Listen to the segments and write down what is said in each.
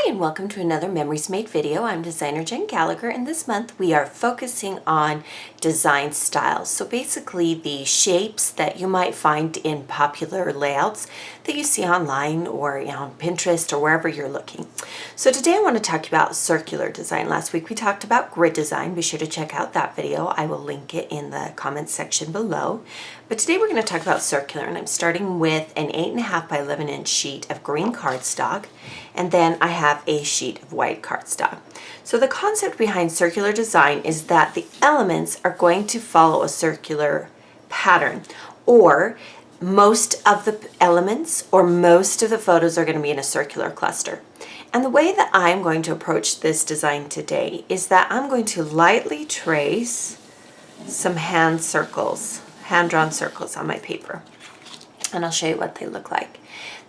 and welcome to another Memories Made video. I'm designer Jen Gallacher, and this month we are focusing on design styles. So basically the shapes that you might find in popular layouts that you see online or on Pinterest or wherever you're looking. So today I want to talk about circular design. Last week we talked about grid design. Be sure to check out that video. I will link it in the comments section below. But today we're going to talk about circular, and I'm starting with an 8.5 by 11 inch sheet of green cardstock, and then I have a sheet of white cardstock. So the concept behind circular design is that the elements are going to follow a circular pattern, or most of the elements or most of the photos are going to be in a circular cluster. And the way that I'm going to approach this design today is that I'm going to lightly trace some hand-drawn circles on my paper. And I'll show you what they look like.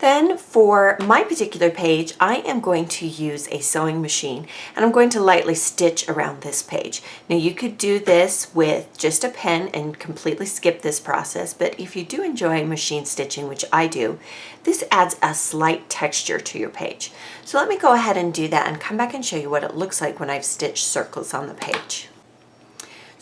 Then for my particular page, I am going to use a sewing machine, and I'm going to lightly stitch around this page. Now you could do this with just a pen and completely skip this process, but if you do enjoy machine stitching, which I do, this adds a slight texture to your page. So let me go ahead and do that and come back and show you what it looks like when I've stitched circles on the page.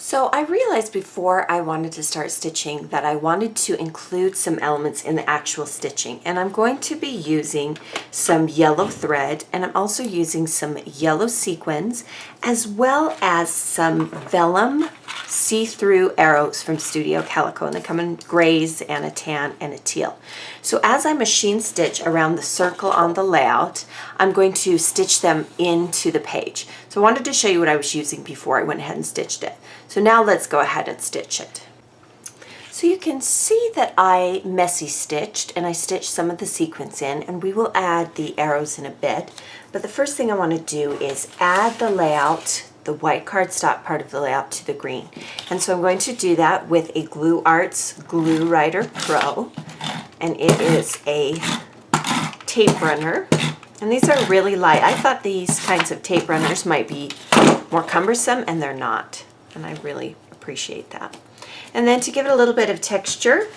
So I realized before I wanted to start stitching that I wanted to include some elements in the actual stitching, and I'm going to be using some yellow thread, and I'm also using some yellow sequins as well as some vellum see-through arrows from Studio Calico, and they come in grays and a tan and a teal. So as I machine stitch around the circle on the layout, I'm going to stitch them into the page. So I wanted to show you what I was using before I went ahead and stitched it. So now let's go ahead and stitch it. So you can see that I messy stitched, and I stitched some of the sequins in, and we will add the arrows in a bit. But the first thing I want to do is add the layout, the white cardstock part of the layout, to the green. And so I'm going to do that with a Glue Arts Glue Writer Pro, and it is a tape runner. And these are really light. I thought these kinds of tape runners might be more cumbersome, and they're not. And I really appreciate that. And then to give it a little bit of texture,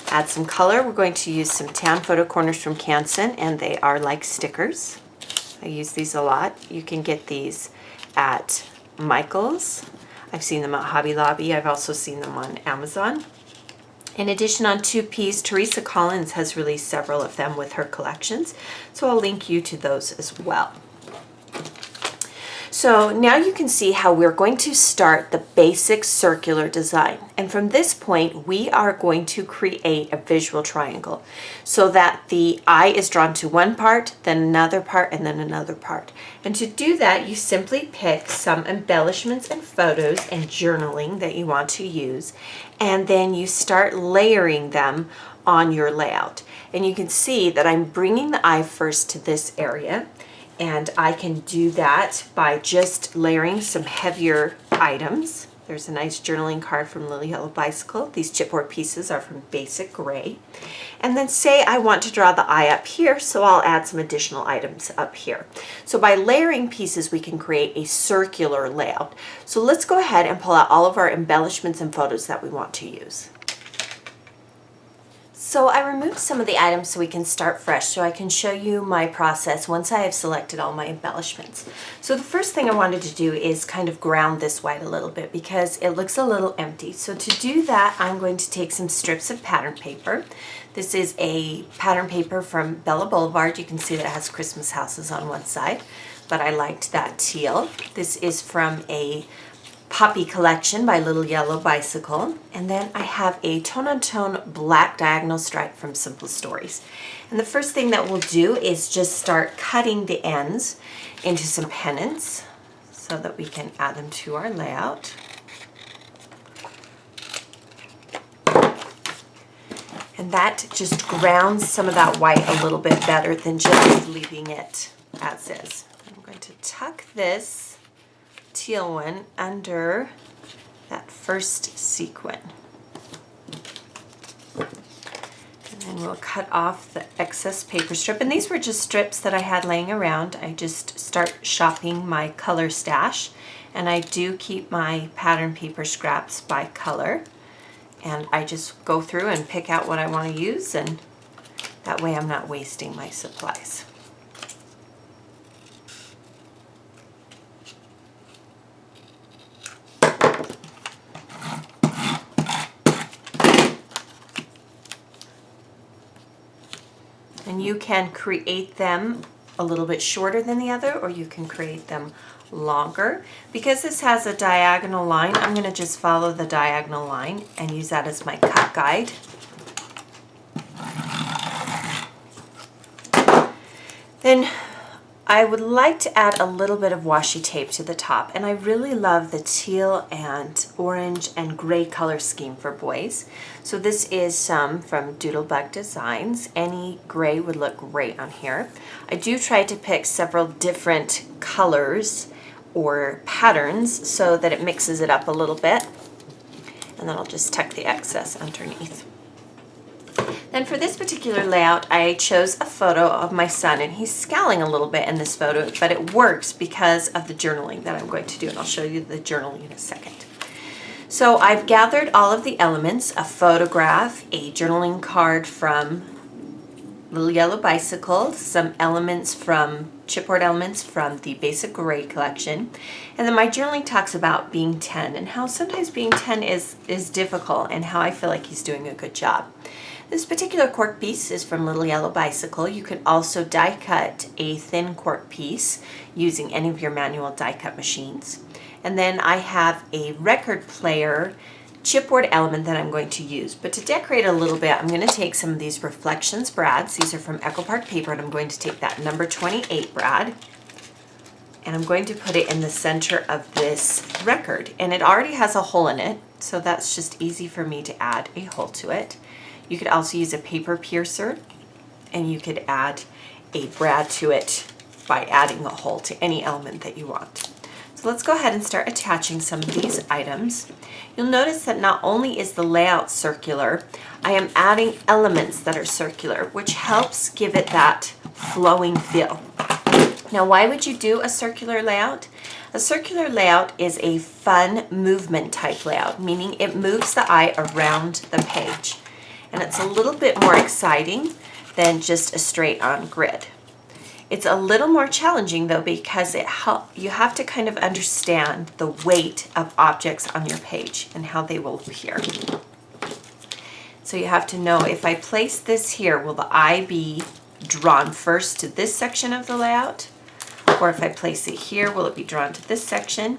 add some color. We're going to use some tan photo corners from Canson, and they are like stickers. I use these a lot. You can get these at Michael's. I've seen them at Hobby Lobby. I've also seen them on Amazon. In addition, on 2Ps, Teresa Collins has released several of them with her collections, so I'll link you to those as well. So now you can see how we're going to start the basic circular design. And from this point, we are going to create a visual triangle so that the eye is drawn to one part, then another part, and then another part. And to do that, you simply pick some embellishments and photos and journaling that you want to use, and then you start layering them on your layout. And you can see that I'm bringing the eye first to this area, and I can do that by just layering some heavier items. There's a nice journaling card from Little Yellow Bicycle. These chipboard pieces are from Basic Gray. And then say I want to draw the eye up here, so I'll add some additional items up here. So by layering pieces, we can create a circular layout. So let's go ahead and pull out all of our embellishments and photos that we want to use. So I removed some of the items so we can start fresh, so I can show you my process once I have selected all my embellishments. So the first thing I wanted to do is kind of ground this white a little bit because it looks a little empty. So to do that, I'm going to take some strips of pattern paper. This is a pattern paper from Bella Boulevard. You can see that it has Christmas houses on one side, but I liked that teal. This is from a Poppy collection by Little Yellow Bicycle, and then I have a tone-on-tone black diagonal stripe from Simple Stories. And the first thing that we'll do is just start cutting the ends into some pennants so that we can add them to our layout. And that just grounds some of that white a little bit better than just leaving it as is. I'm going to tuck this teal one under that first sequin. And then we'll cut off the excess paper strip. And these were just strips that I had laying around. I just start shopping my color stash. And I do keep my pattern paper scraps by color. And I just go through and pick out what I want to use, and that way I'm not wasting my supplies. And you can create them a little bit shorter than the other, or you can create them longer. Because this has a diagonal line, I'm going to just follow the diagonal line and use that as my cut guide. Then I would like to add a little bit of washi tape to the top, and I really love the teal and orange and gray color scheme for boys. So this is some from Doodlebug Designs. Any gray would look great on here. I do try to pick several different colors or patterns so that it mixes it up a little bit, and then I'll just tuck the excess underneath. Then for this particular layout, I chose a photo of my son, and he's scowling a little bit in this photo, but it works because of the journaling that I'm going to do, and I'll show you the journaling in a second. So I've gathered all of the elements: a photograph, a journaling card from Little Yellow Bicycle, some elements from chipboard elements from the Basic Gray collection, and then my journaling talks about being 10 and how sometimes being 10 is difficult, and how I feel like he's doing a good job. This particular cork piece is from Little Yellow Bicycle. You could also die cut a thin cork piece using any of your manual die cut machines. And then I have a record player chipboard element that I'm going to use. But to decorate a little bit, I'm going to take some of these Reflections brads. These are from Echo Park Paper, and I'm going to take that number 28 brad, and I'm going to put it in the center of this record. And it already has a hole in it, so that's just easy for me to add a hole to it. You could also use a paper piercer, and you could add a brad to it by adding a hole to any element that you want. So let's go ahead and start attaching some of these items. You'll notice that not only is the layout circular, I am adding elements that are circular, which helps give it that flowing feel. Now, why would you do a circular layout? A circular layout is a fun movement type layout, meaning it moves the eye around the page. And it's a little bit more exciting than just a straight on grid. It's a little more challenging though, because you have to kind of understand the weight of objects on your page and how they will appear. So you have to know, if I place this here, will the eye be drawn first to this section of the layout? Or if I place it here, will it be drawn to this section?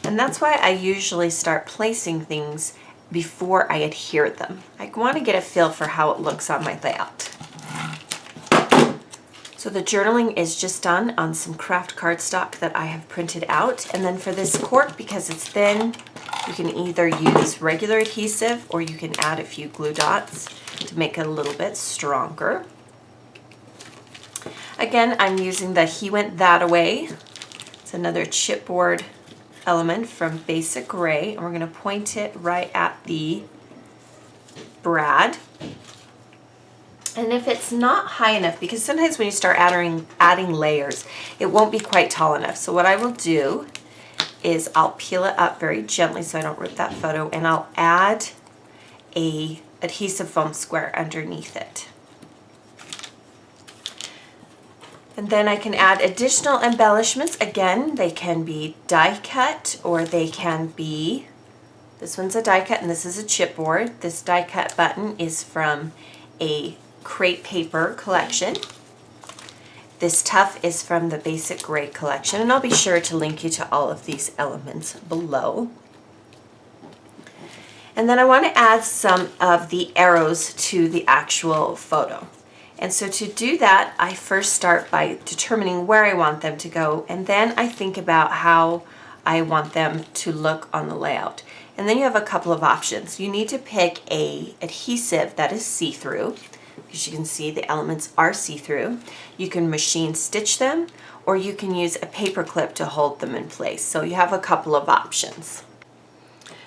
And that's why I usually start placing things before I adhere them. I want to get a feel for how it looks on my layout. So the journaling is just done on some craft cardstock that I have printed out. And then for this cork, because it's thin, you can either use regular adhesive or you can add a few glue dots to make it a little bit stronger. Again, I'm using the He Went That Away. It's another chipboard element from Basic Gray, and we're going to point it right at the brad. And if it's not high enough, because sometimes when you start adding layers, it won't be quite tall enough. So what I will do is I'll peel it up very gently so I don't rip that photo, and I'll add a adhesive foam square underneath it. And then I can add additional embellishments. Again, they can be die cut, or they can be, this one's a die cut and this is a chipboard. This die cut button is from a Crepe Paper collection. This tuff is from the Basic Gray collection, and I'll be sure to link you to all of these elements below. And then I want to add some of the arrows to the actual photo. And so to do that, I first start by determining where I want them to go, and then I think about how I want them to look on the layout. And then you have a couple of options. You need to pick a adhesive that is see-through, because you can see the elements are see-through. You can machine stitch them, or you can use a paper clip to hold them in place. So you have a couple of options.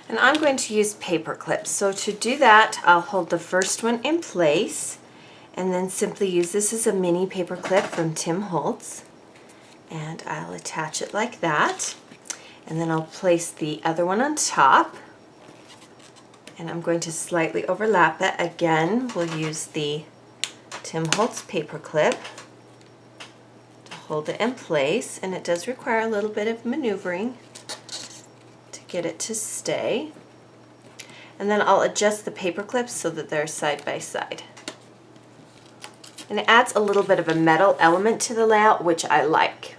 And I'm going to use paper clips. So to do that, I'll hold the first one in place, and then simply use, this is a mini paper clip from Tim Holtz, and I'll attach it like that. And then I'll place the other one on top, and I'm going to slightly overlap it. Again, we'll use the Tim Holtz paper clip to hold it in place, and it does require a little bit of maneuvering to get it to stay. And then I'll adjust the paper clips so that they're side by side. And it adds a little bit of a metal element to the layout, which I like.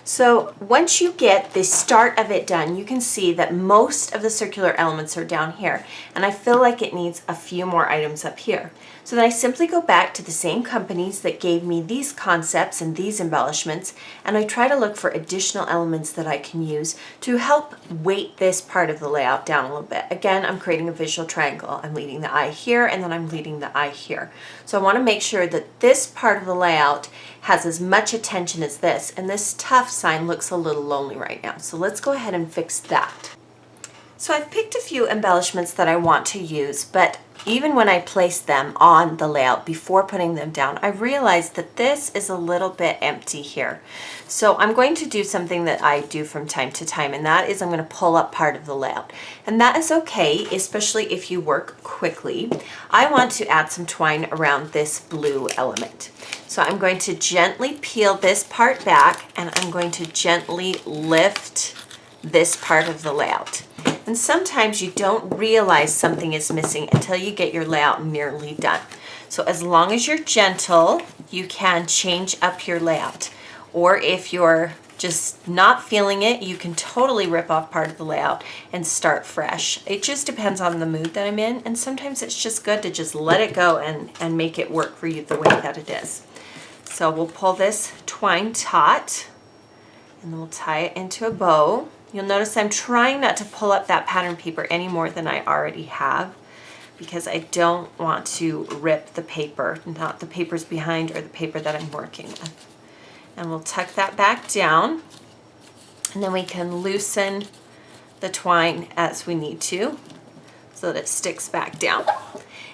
So once you get the start of it done, you can see that most of the circular elements are down here, and I feel like it needs a few more items up here. So then I simply go back to the same companies that gave me these concepts and these embellishments, and I try to look for additional elements that I can use to help weight this part of the layout down a little bit. Again, I'm creating a visual triangle. I'm leading the eye here, and then I'm leading the eye here. So I want to make sure that this part of the layout has as much attention as this, and this tough sign looks a little lonely right now. So let's go ahead and fix that. So I've picked a few embellishments that I want to use, but even when I placed them on the layout before putting them down, I realized that this is a little bit empty here. So I'm going to do something that I do from time to time, and that is I'm going to pull up part of the layout. And that is okay, especially if you work quickly. I want to add some twine around this blue element. So I'm going to gently peel this part back, and I'm going to gently lift this part of the layout. And sometimes you don't realize something is missing until you get your layout nearly done. So as long as you're gentle, you can change up your layout. Or if you're just not feeling it, you can totally rip off part of the layout and start fresh. It just depends on the mood that I'm in, and sometimes it's just good to just let it go and make it work for you the way that it is. So we'll pull this twine taut, and then we'll tie it into a bow. You'll notice I'm trying not to pull up that pattern paper any more than I already have, because I don't want to rip the paper, not the papers behind or the paper that I'm working with. And we'll tuck that back down, and then we can loosen the twine as we need to so that it sticks back down.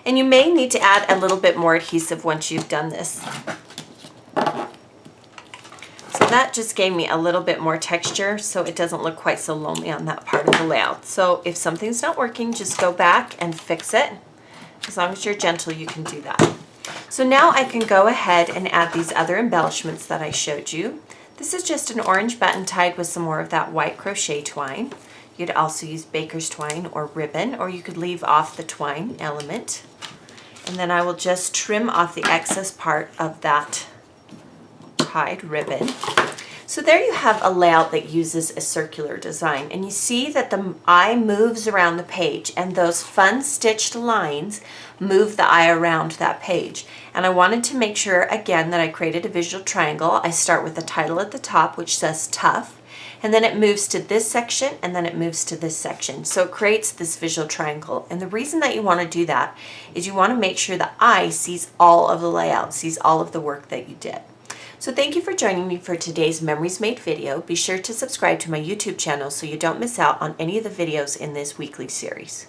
And you may need to add a little bit more adhesive once you've done this. So that just gave me a little bit more texture so it doesn't look quite so lonely on that part of the layout. So if something's not working, just go back and fix it. As long as you're gentle, you can do that. So now I can go ahead and add these other embellishments that I showed you. This is just an orange button tied with some more of that white crochet twine. You could also use baker's twine or ribbon, or you could leave off the twine element. And then I will just trim off the excess part of that tied ribbon. So there you have a layout that uses a circular design, and you see that the eye moves around the page, and those fun stitched lines move the eye around that page. And I wanted to make sure again that I created a visual triangle. I start with the title at the top, which says tough, and then it moves to this section, and then it moves to this section. So it creates this visual triangle. And the reason that you want to do that is you want to make sure the eye sees all of the layout, sees all of the work that you did. So thank you for joining me for today's Memories Made video. Be sure to subscribe to my YouTube channel so you don't miss out on any of the videos in this weekly series.